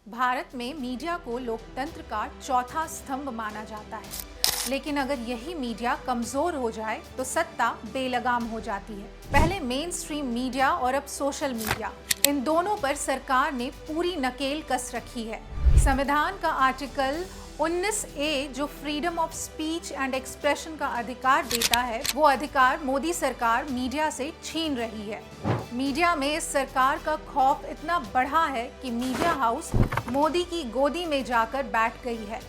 भारत में मीडिया को लोकतंत्र का चौथा स्तंभ माना जाता है, लेकिन अगर यही मीडिया कमजोर हो जाए तो सत्ता बेलगाम हो जाती है। पहले मेन स्ट्रीम मीडिया और अब सोशल मीडिया, इन दोनों पर सरकार ने पूरी नकेल कस रखी है। संविधान का आर्टिकल 19A जो freedom of speech and expression का अधिकार देता है, वो अधिकार मोदी सरकार मीडिया से छीन रही है। मीडिया में इस सरकार का खौफ इतना बढ़ा है कि मीडिया हाउस मोदी की गोदी में जाकर बैठ गई है।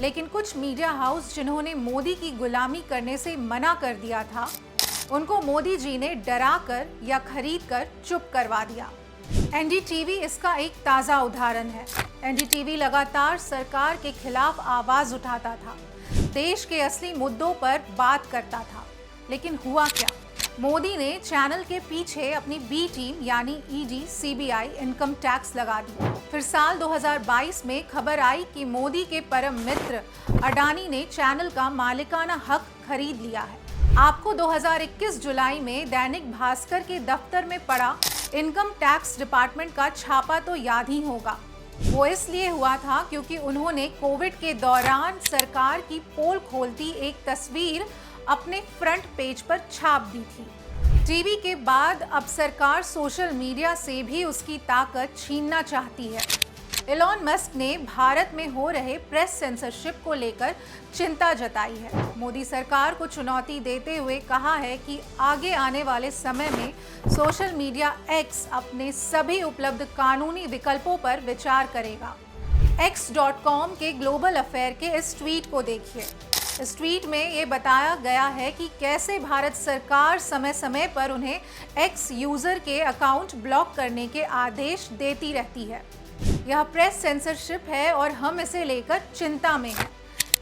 लेकिन कुछ मीडिया हाउस जिन्होंने मोदी की गुलामी करने से मना कर दिया था, उनको मोदी जी ने डरा कर या खरीद कर चुप करवा दिया। एनडीटीवी इसका एक ताज़ा उदाहरण है। एनडीटीवी लगातार सरकार के खिलाफ आवाज उठाता था, देश के असली मुद्दों पर बात करता था, लेकिन हुआ क्या? मोदी ने चैनल के पीछे अपनी बी टीम यानी ईडी, सीबीआई, इनकम टैक्स लगा दी। फिर साल 2022 में खबर आई कि मोदी के परम मित्र अडानी ने चैनल का मालिकाना हक खरीद लिया है। आपको 2021 जुलाई में दैनिक भास्कर के दफ्तर में पड़ा इनकम टैक्स डिपार्टमेंट का छापा तो याद ही होगा। वो इसलिए हुआ था क्योंकि उन्होंने कोविड के दौरान सरकार की पोल खोलती एक तस्वीर अपने फ्रंट पेज पर छाप दी थी। टीवी के बाद अब सरकार सोशल मीडिया से भी उसकी ताकत छीनना चाहती है। एलॉन मस्क ने भारत में हो रहे प्रेस सेंसरशिप को लेकर चिंता जताई है। मोदी सरकार को चुनौती देते हुए कहा है कि आगे आने वाले समय में सोशल मीडिया एक्स अपने सभी उपलब्ध कानूनी विकल्पों पर विचार करेगा। X.com के ग्लोबल अफेयर के इस ट्वीट को देखिए। इस ट्वीट में ये बताया गया है कि कैसे भारत सरकार समय समय पर उन्हें एक्स यूजर के अकाउंट ब्लॉक करने के आदेश देती रहती है। यह प्रेस सेंसरशिप है और हम इसे लेकर चिंता में हैं।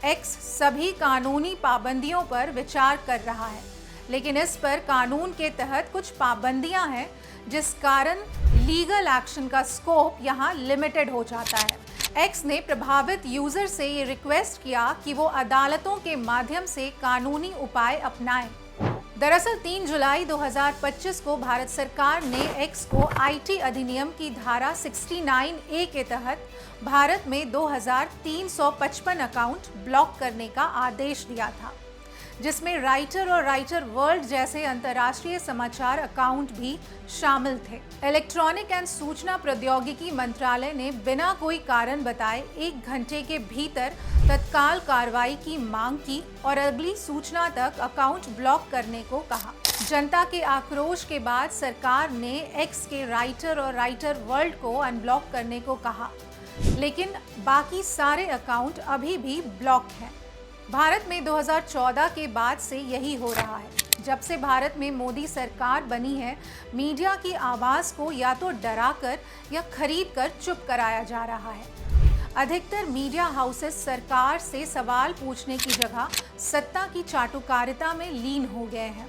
एक्स सभी कानूनी पाबंदियों पर विचार कर रहा है, लेकिन इस पर कानून के तहत कुछ पाबंदियां हैं, जिस कारण लीगल एक्शन का स्कोप यहाँ लिमिटेड हो जाता है। एक्स ने प्रभावित यूजर से ये रिक्वेस्ट किया कि वो अदालतों के माध्यम से कानूनी उपाय अपनाएं। दरअसल 3 जुलाई 2025 को भारत सरकार ने एक्स को आईटी अधिनियम की धारा 69A के तहत भारत में 2355 अकाउंट ब्लॉक करने का आदेश दिया था, जिसमें राइटर और राइटर वर्ल्ड जैसे अंतर्राष्ट्रीय समाचार अकाउंट भी शामिल थे। इलेक्ट्रॉनिक एंड सूचना प्रौद्योगिकी मंत्रालय ने बिना कोई कारण बताए 1 घंटे के भीतर तत्काल कार्रवाई की मांग की और अगली सूचना तक अकाउंट ब्लॉक करने को कहा। जनता के आक्रोश के बाद सरकार ने एक्स के राइटर और राइटर वर्ल्ड को अनब्लॉक करने को कहा, लेकिन बाकी सारे अकाउंट अभी भी ब्लॉक हैं। भारत में 2014 के बाद से यही हो रहा है। जब से भारत में मोदी सरकार बनी है, मीडिया की आवाज़ को या तो डराकर या खरीद कर चुप कराया जा रहा है। अधिकतर मीडिया हाउसेस सरकार से सवाल पूछने की जगह सत्ता की चाटुकारिता में लीन हो गए हैं।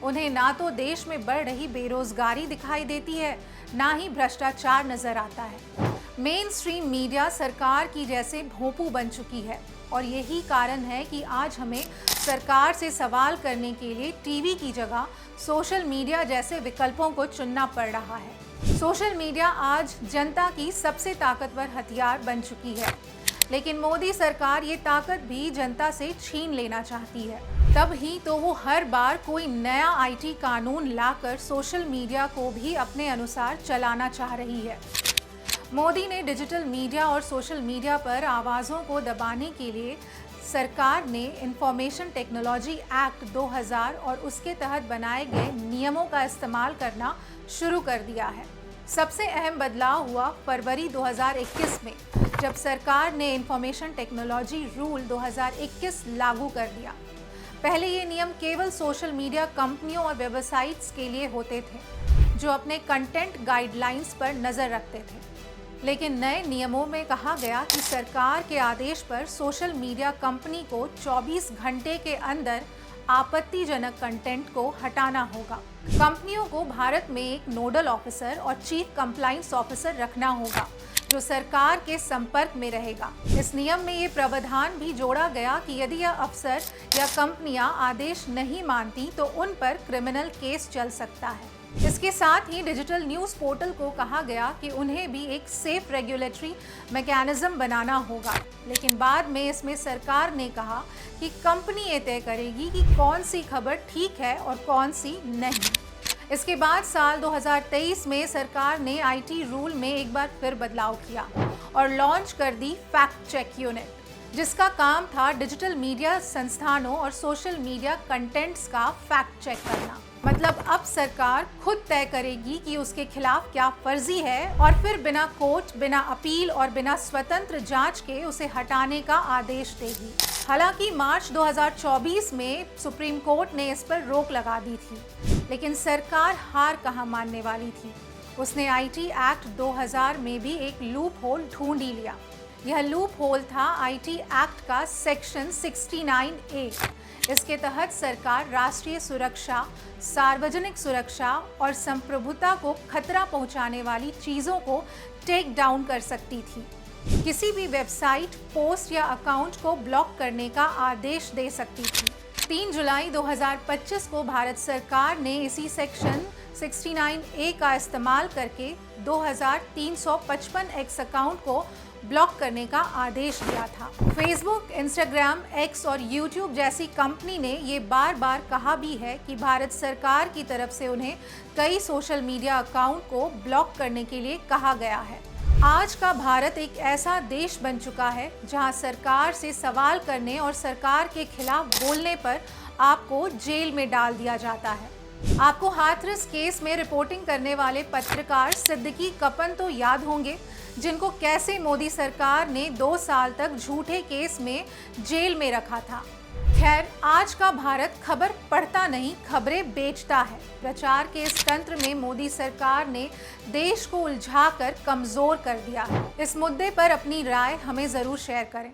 उन्हें ना तो देश में बढ़ रही बेरोजगारी दिखाई देती है, ना ही भ्रष्टाचार नजर आता है। मेन स्ट्रीम मीडिया सरकार की जैसे भोंपू बन चुकी है और यही कारण है कि आज हमें सरकार से सवाल करने के लिए टीवी की जगह सोशल मीडिया जैसे विकल्पों को चुनना पड़ रहा है। सोशल मीडिया आज जनता की सबसे ताकतवर हथियार बन चुकी है, लेकिन मोदी सरकार ये ताकत भी जनता से छीन लेना चाहती है। तब ही तो वो हर बार कोई नया आईटी कानून लाकर सोशल मीडिया को भी अपने अनुसार चलाना चाह रही है। मोदी ने डिजिटल मीडिया और सोशल मीडिया पर आवाज़ों को दबाने के लिए सरकार ने इंफॉर्मेशन टेक्नोलॉजी एक्ट 2000 और उसके तहत बनाए गए नियमों का इस्तेमाल करना शुरू कर दिया है। सबसे अहम बदलाव हुआ फरवरी 2021 में, जब सरकार ने इंफॉर्मेशन टेक्नोलॉजी रूल 2021 लागू कर दिया। पहले ये नियम केवल सोशल मीडिया कंपनियों और वेबसाइट्स के लिए होते थे, जो अपने कंटेंट गाइडलाइंस पर नज़र रखते थे। लेकिन नए नियमों में कहा गया कि सरकार के आदेश पर सोशल मीडिया कंपनी को 24 घंटे के अंदर आपत्तिजनक कंटेंट को हटाना होगा। कंपनियों को भारत में एक नोडल ऑफिसर और चीफ कंप्लायंस ऑफिसर रखना होगा, जो सरकार के संपर्क में रहेगा। इस नियम में ये प्रावधान भी जोड़ा गया कि यदि यह अफसर या कंपनियां आदेश नहीं मानती तो उन पर क्रिमिनल केस चल सकता है। इसके साथ ही डिजिटल न्यूज़ पोर्टल को कहा गया कि उन्हें भी एक सेफ रेगुलेटरी मैकेनिज्म बनाना होगा, लेकिन बाद में इसमें सरकार ने कहा कि कंपनी ये तय करेगी कि कौन सी खबर ठीक है और कौन सी नहीं। इसके बाद साल 2023 में सरकार ने आईटी रूल में एक बार फिर बदलाव किया और लॉन्च कर दी फैक्ट चेक यूनिट, जिसका काम था डिजिटल मीडिया संस्थानों और सोशल मीडिया कंटेंट्स का फैक्ट चेक करना। मतलब अब सरकार खुद तय करेगी कि उसके खिलाफ क्या फर्जी है और फिर बिना कोर्ट, बिना अपील और बिना स्वतंत्र जांच के उसे हटाने का आदेश देगी। हालांकि मार्च 2024 में सुप्रीम कोर्ट ने इस पर रोक लगा दी थी, लेकिन सरकार हार कहाँ मानने वाली थी। उसने आईटी एक्ट 2000 में भी एक लूप होल ढूंढ ही लिया। यह लूप होल था आईटी एक्ट का सेक्शन 69A। इसके तहत सरकार राष्ट्रीय सुरक्षा, सार्वजनिक सुरक्षा और संप्रभुता को खतरा पहुंचाने वाली चीजों को टेक डाउन कर सकती थी। किसी भी वेबसाइट, पोस्ट या अकाउंट को ब्लॉक करने का आदेश दे सकती थी। 3 जुलाई 2025 को भारत सरकार ने इसी सेक्शन 69A का इस्तेमाल करके 2355 एक्स अकाउंट को ब्लॉक करने का आदेश दिया था। फेसबुक, इंस्टाग्राम, एक्स और यूट्यूब जैसी कंपनी ने ये बार बार कहा भी है कि भारत सरकार की तरफ से उन्हें कई सोशल मीडिया अकाउंट को ब्लॉक करने के लिए कहा गया है। आज का भारत एक ऐसा देश बन चुका है जहां सरकार से सवाल करने और सरकार के खिलाफ बोलने पर आपको जेल में डाल दिया जाता है। आपको हाथरस केस में रिपोर्टिंग करने वाले पत्रकार सिद्दीकी कपन तो याद होंगे, जिनको कैसे मोदी सरकार ने 2 साल तक झूठे केस में जेल में रखा था। खैर, आज का भारत खबर पढ़ता नहीं, खबरें बेचता है। प्रचार के इस तंत्र में मोदी सरकार ने देश को उलझाकर कमजोर कर दिया है। इस मुद्दे पर अपनी राय हमें जरूर शेयर करें।